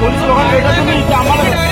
Police लोकांना भेटा तुम्ही इथे आम्हाला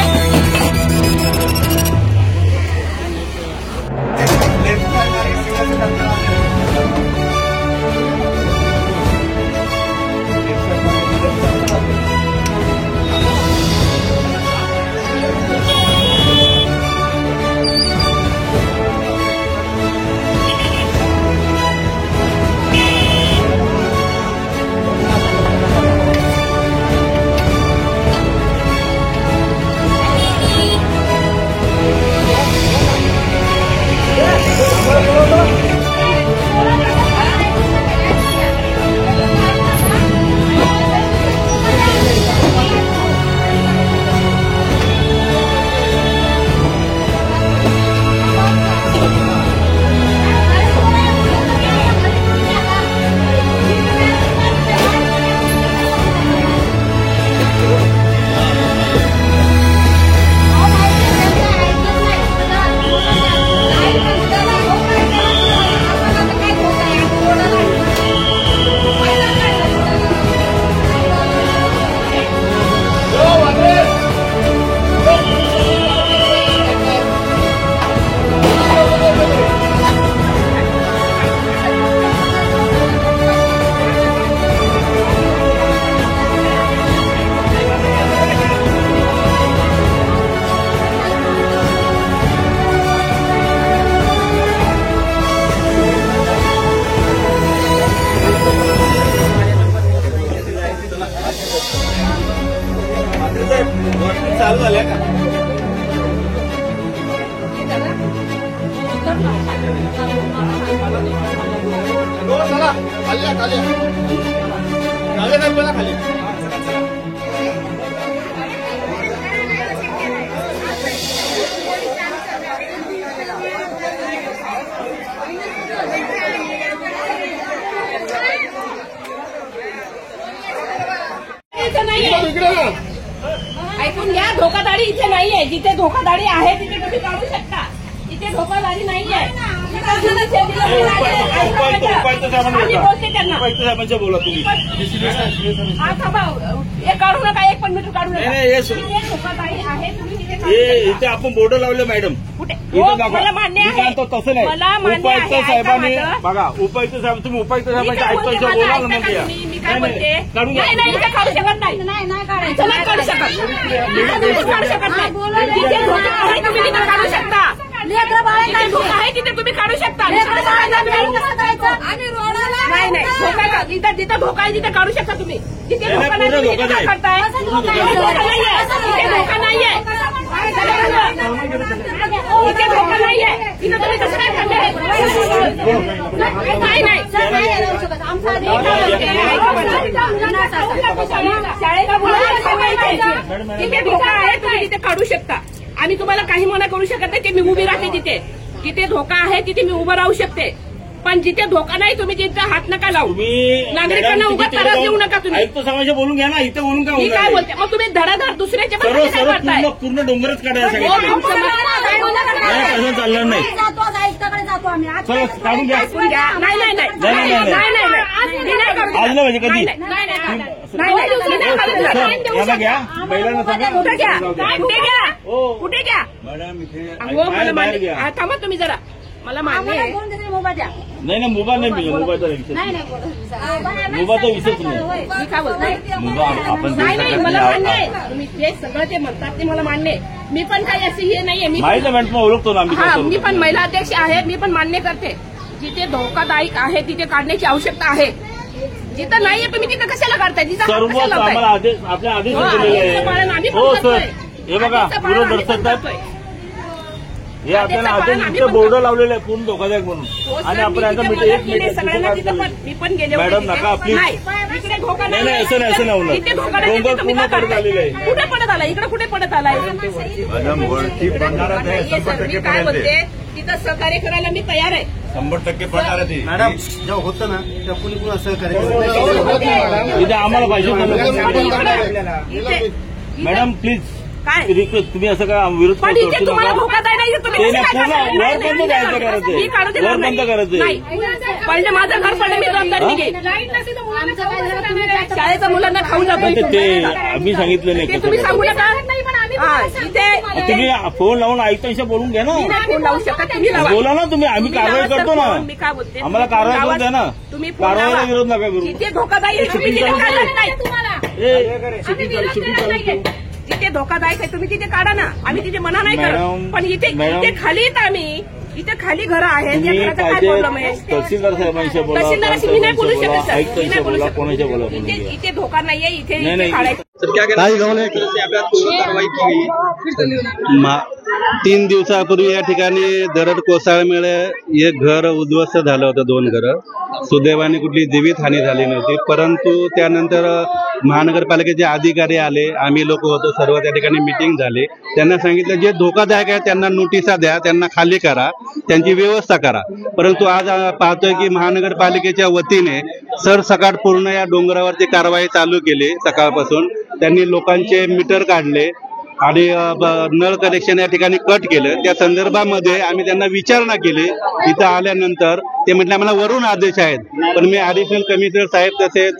चालू झाल्या का? चला खाली खाली खाली बोला खाली ऐकून घ्या, धोकादाडी इथे नाहीये. जिथे धोकादाडी आहे तिथे तुम्ही काढू शकता. इथे धोकादाडी नाहीये. बोला तुम्ही हे काढू नका, एक पण मीटर काढू नका. धोकादाडी आहे इथे आपण बोर्ड लावले मॅडम. कुठे? मला मान्य आहे तसं नाही. उपायुक्त साहेबांनी बघा, उपायुक्त साहेब तुम्ही उपायुक्त साहेबांच्या आयुक्तांच्या बोला ना. मग मी काय म्हणते, नाही काढू शकत नाही. नाही काढू शकत, काढू शकत नाही. जिथे धोका आहे तुम्ही तिथे काढू शकता. जिथे धोका आहे तिथे तुम्ही काढू शकता. नाही धोका जिथे धोका आहे तिथे काढू शकता तुम्ही. जिथे धोका नाही तुम्ही तिथे काय करताय? तिथे धोका नाहीये. इथे धोका नाहीये. इथे तुम्ही कसं काय करताय? नाही शाळेला बोलायला तिथे धोका आहे तुम्ही तिथे काढू शकता. आम्ही तुम्हाला काही मना करू शकत नाही की मी उभी राहते तिथे. जिथे धोका आहे तिथे मी उभं राहू शकते. पण जिथे धोका नाही तुम्ही तिथे हात नका लावू. नागरिकांना उगाच त्रास देऊ नका तुम्ही. आयुक्त समाजाशी बोलून घ्या ना. इथे बोलून मी काय बोलते, मग तुम्ही धडाधड दुसऱ्याच्या पूर्ण डोंगरच काढायला सांगितलं. चालणार नाही. चला काढून घ्या. आज ना म्हणजे कधी याला घ्या, बैलांना सांगा. कुठे घ्या मॅडम इथे थांबा तुम्ही जरा. मला मान्य आहे. नाही मोबाईल नाही. मोबाईलचा विषय मी काय बोलते, नाही मला मान्य आहे. तुम्ही जे सगळं ते म्हणतात ते मला मान्य आहे. मी पण काही अशी हे नाहीये. मी ओळखतो ना. मी पण महिला अध्यक्ष आहे. मी पण मान्य करते. जिथे धोकादायक आहे तिथे काढण्याची आवश्यकता आहे. जिथं नाहीये तुम्ही तिथं कशाला काढताय? जिथं आम्हाला आपल्या आदेश दिलेले हो सर. हे बघा पूर्ण दर्शक हे आपल्याला आदेश बोर्ड लावलेलं आहे पूर्ण धोकादायक म्हणून. आणि आपण आता मी पण गेले मॅडम नका प्लीज. नाही असं नाही, असं नाही होणार. डोंगर पूर्ण पडत आलेलं आहे. कुठे पडत आला? इकडे कुठे पडत आलाय? मॅडम वरती पडणार आहे. मी काय बोलते, तिथं सहकार्य करायला मी तयार आहे. 100% पडणार आहे. मॅडम जेव्हा होतं ना तेव्हा कुणी कुणा सहकार्य इथे आम्हाला पाहिजे. मॅडम प्लीज काय? रिक्वेस्ट तुम्ही असं काय विरोध पण करतो इथे तुम्हाला नका. धोकादायक नाही तुम्ही ते कसे नाही, काय पूर्ण करता? वर बंद करायचं करायचं. मी काढू देणार वर बंद करायचं. नाही पहिले माझं घर पडलं मी जबाबदारी घेईन. शाळेच्या मुलांना खाऊ जातो ते आम्ही सांगितलं नाही ते कसं तुम्ही सांगू करायचं. नका. हा, इथे तुम्ही फोन लावून आयुक्तांशी बोलून घ्या ना. मी नाही फोन लावू शकत तुम्ही लावा. बोला ना तुम्ही आम्ही तुम्ही कारवाई लावा करतो सर ना. फोन. मी काय बोलते आम्हाला कारवाई करू द्या ना. तुम्ही फोन कारवाईला लावा. विरोध नका करू. जिथे धोकादायक आहे तुम्ही तिथे काढा नाही. जिथे धोकादायक आहे तुम्ही तिथे काढा ना. आम्ही तिथे मना नाही करत. मॅडम, पण इथे खाली येत आम्ही. इथे खाली घरं आहेत. त्या तुम्ही घराचा काय पाहिजे प्रॉब्लेम आहे? तहसीलदार साहेबांशी बोला, तहसीलदाराशी मी नाही बोलू शकत सर. मी आयुक्तांशी नाही बोलू बोला, शकत. कोणाशी बोला बोलून घ्या. इथे धोका नाहीये. इथे नाही, नाही. काढायचं. सर क्या कहना चाहिए? इस तरह से आपल्या कारवाई की गई 3 दिवसापूर्वी या ठिकाणी दरड कोसळल्यामुळे एक घर उद्ध्वस्त झालं होतं, 2 घरं. सुदैवाने कुठली जीवितहानी झाली नव्हती, परंतु त्यानंतर महानगरपालिकेचे अधिकारी आले, आम्ही लोक होतो सर्व, त्या ठिकाणी मीटिंग झाली. त्यांना सांगितलं जे धोकादायक आहे त्यांना नोटिसा द्या, त्यांना खाली करा, त्यांची व्यवस्था करा. परंतु आज पाहतोय की महानगरपालिकेच्या वतीने सरसकट पूर्ण या डोंगरावरती कारवाई चालू केली. सकाळपासून त्यांनी लोकांचे मीटर काढले आणि नळ कनेक्शन या ठिकाणी कट केलं. त्या संदर्भामध्ये आम्ही त्यांना विचारणा केली. इथं आल्यानंतर ते म्हटलं आम्हाला वरून आदेश आहेत, पण मी ॲडिशनल कमिशनर साहेब तसेच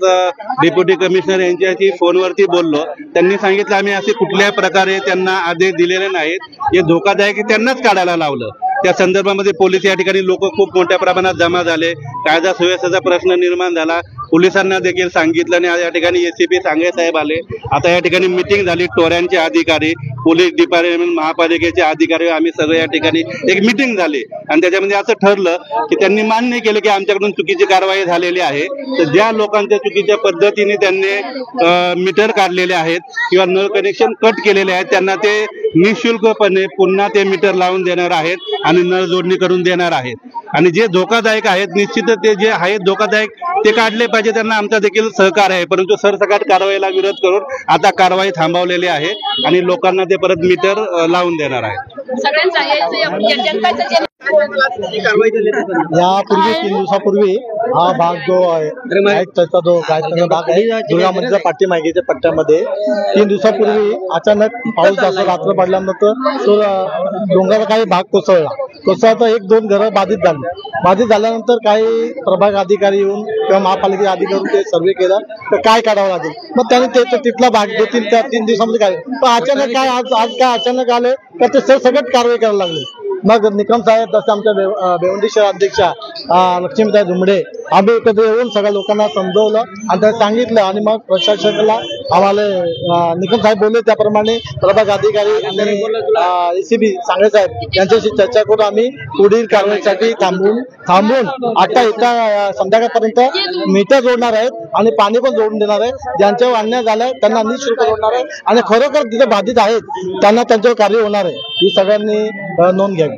डेप्युटी कमिशनर यांच्याशी फोनवरती बोललो. त्यांनी सांगितलं आम्ही असे कुठल्याही प्रकारे त्यांना आदेश दिलेले नाहीत, हे धोकादायक आहे त्यांनाच काढायला लावलं. त्या संदर्भामध्ये पोलीस या ठिकाणी लोक खूप मोठ्या प्रमाणात जमा झाले. कायदा सुव्यवस्थेचा प्रश्न निर्माण झाला. पोलिसांना देखील सांगितलं आणि या ठिकाणी एसीपी सांगे साहेब आले. आता या ठिकाणी मिटिंग झाली. टोऱ्यांचे अधिकारी, पोलीस डिपार्टमेंट, महापालिकेचे अधिकारी, आम्ही सगळे या ठिकाणी एक मिटिंग झाली आणि त्याच्यामध्ये असं ठरलं की त्यांनी मान्य केलं की आमच्याकडून चुकीची कारवाई झालेली आहे. तर ज्या लोकांच्या चुकीच्या पद्धतीने त्यांनी मीटर काढलेले आहेत किंवा नळ कनेक्शन कट केलेले आहेत त्यांना ते निशुल्कपणे पुन्हा ते मीटर लावून देणार आहेत आणि नळ जोडणी करून देणार आहेत. आणि जे धोकादायक आहेत निश्चितच ते जे आहेत धोकादायक ते काढले पाहिजे, त्यांना आमचा देखील सहकार आहे. परंतु सरसकट कारवाईला विरोध करून आता कारवाई थांबवलेली आहे आणि लोकांना ते परत मीटर लावून देणार आहे. यापूर्वी 3 दिवसापूर्वी हा भाग जो आहे त्याचा जो गायत्रीचा भाग आहे दुर्गा मंदिराच्या पाठीमागेच्या पट्ट्यामध्ये 3 दिवसापूर्वी अचानक पाऊस जास्त रात्र पडल्यानंतर तो डोंगराचा काही भाग कोसळता 1-2 घरं बाधित झाल्यानंतर काही प्रभाग अधिकारी येऊन किंवा महापालिकेचे अधिकारी येऊन ते सर्वे केला तर काय काढावं लागेल. मग त्याने तिथला भाग 2-3 दिवसामध्ये काय पण अचानक काय आज काय अचानक आले तर ते सरसकट कारवाई करायला लागले. मग निकम साहेब तसं आमच्या भिवंडी शहर अध्यक्षा लक्ष्मीताई झुंबडे आम्ही एकत्र येऊन सगळ्या लोकांना समजवलं आणि त्यांना सांगितलं आणि मग प्रशासनाला आम्हाला निकम साहेब बोलले त्याप्रमाणे प्रभाग अधिकारी आणि एसीबी सांगे साहेब यांच्याशी चर्चा करून आम्ही पुढील कारवाईसाठी थांबून आता एका संध्याकाळपर्यंत मीटर जोडणार आहेत आणि पाणी पण जोडून देणार आहे. ज्यांच्यावर अन्याय झालाय त्यांना निःशुल्क जोडणार आहे आणि खरोखर तिथे बाधित आहेत त्यांना त्यांच्यावर कार्य होणार आहे. ही सगळ्यांनी नोंद घ्यावी.